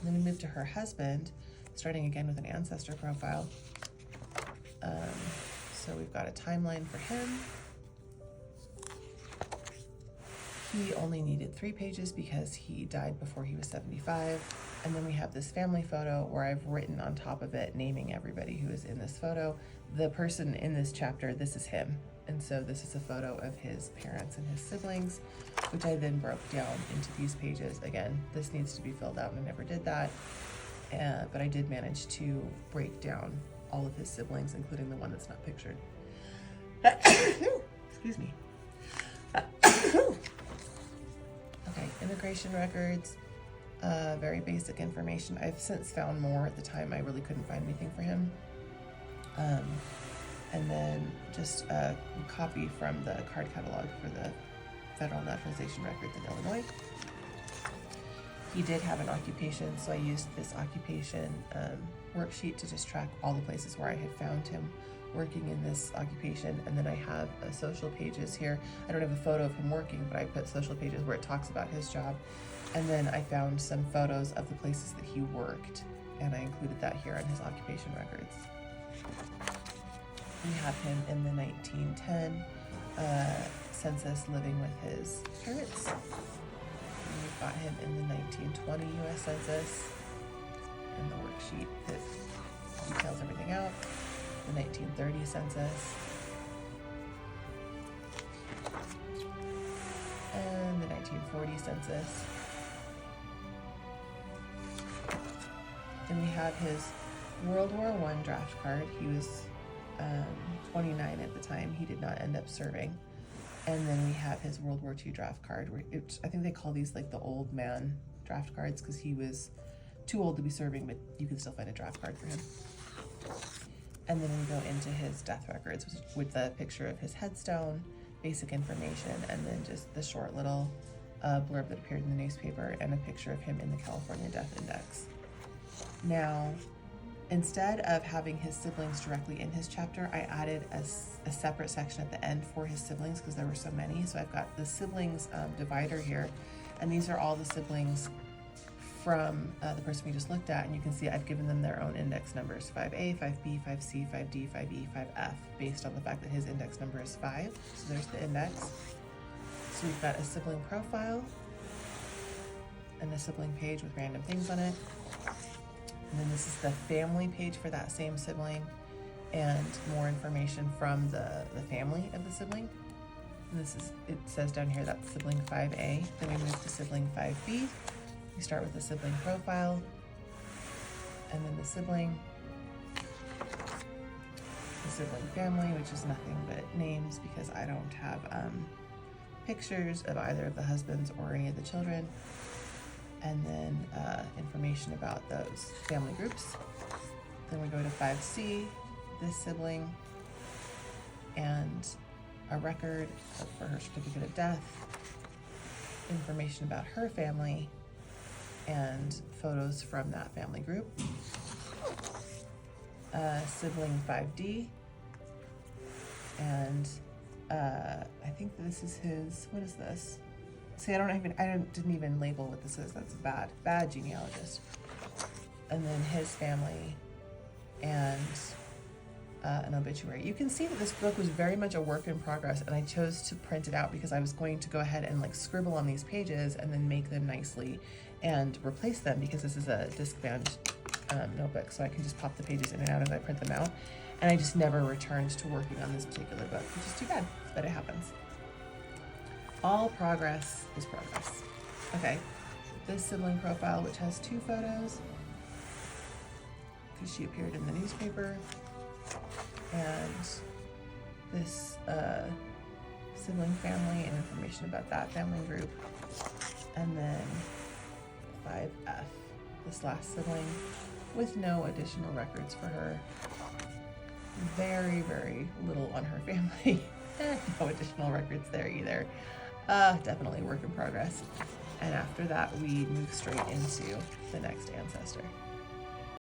then we move to her husband, starting again with an ancestor profile. So we've got a timeline for him. He only needed 3 pages because he died before he was 75. And then we have this family photo where I've written on top of it, naming everybody who is in this photo. The person in this chapter, this is him. And so this is a photo of his parents and his siblings, which I then broke down into these pages. Again, this needs to be filled out, and I never did that. But I did manage to break down all of his siblings, including the one that's not pictured. Excuse me. Okay, immigration records, very basic information. I've since found more. At the time, I really couldn't find anything for him. And then just a copy from the card catalog for the Federal Naturalization Records in Illinois. He did have an occupation, so I used this occupation worksheet to just track all the places where I had found him working in this occupation. And then I have social pages here. I don't have a photo of him working, but I put social pages where it talks about his job. And then I found some photos of the places that he worked, and I included that here on his occupation records. We have him in the 1910 census living with his parents. And we've got him in the 1920 US Census, and the worksheet that details everything out. The 1930 Census, and the 1940 Census. Then we have his World War I draft card. He was 29 at the time. He did not end up serving. And then we have his World War II draft card. I think they call these like the old man draft cards because he was too old to be serving, but you can still find a draft card for him. And then we go into his death records with the picture of his headstone, basic information, and then just the short little blurb that appeared in the newspaper and a picture of him in the California Death Index. Now, instead of having his siblings directly in his chapter, I added a separate section at the end for his siblings because there were so many. So I've got the siblings divider here, and these are all the siblings from the person we just looked at, and you can see I've given them their own index numbers, 5A, 5B, 5C, 5D, 5E, 5F, based on the fact that his index number is 5. So there's the index. So we've got a sibling profile and a sibling page with random things on it. And then this is the family page for that same sibling and more information from the family of the sibling. And it says down here that's sibling 5A. Then we move to sibling 5B. We start with the sibling profile, and then the sibling family, which is nothing but names because I don't have pictures of either of the husbands or any of the children. And then information about those family groups. Then we go to 5C, this sibling, and a record for her certificate of death, information about her family, and photos from that family group. Sibling 5D, and I think this is his, what is this? See, didn't even label what this is. That's bad genealogist. And then his family and an obituary. You can see that this book was very much a work in progress, and I chose to print it out because I was going to go ahead and like scribble on these pages and then make them nicely and replace them because this is a disc-bound notebook, so I can just pop the pages in and out as I print them out. And I just never returned to working on this particular book, which is too bad, but it happens. All progress is progress. Okay, this sibling profile, which has 2 photos, because she appeared in the newspaper, and this sibling family and information about that family group, and then 5F, this last sibling, with no additional records for her. Very, very little on her family. No additional records there either. Definitely work in progress. And after that, we move straight into the next ancestor.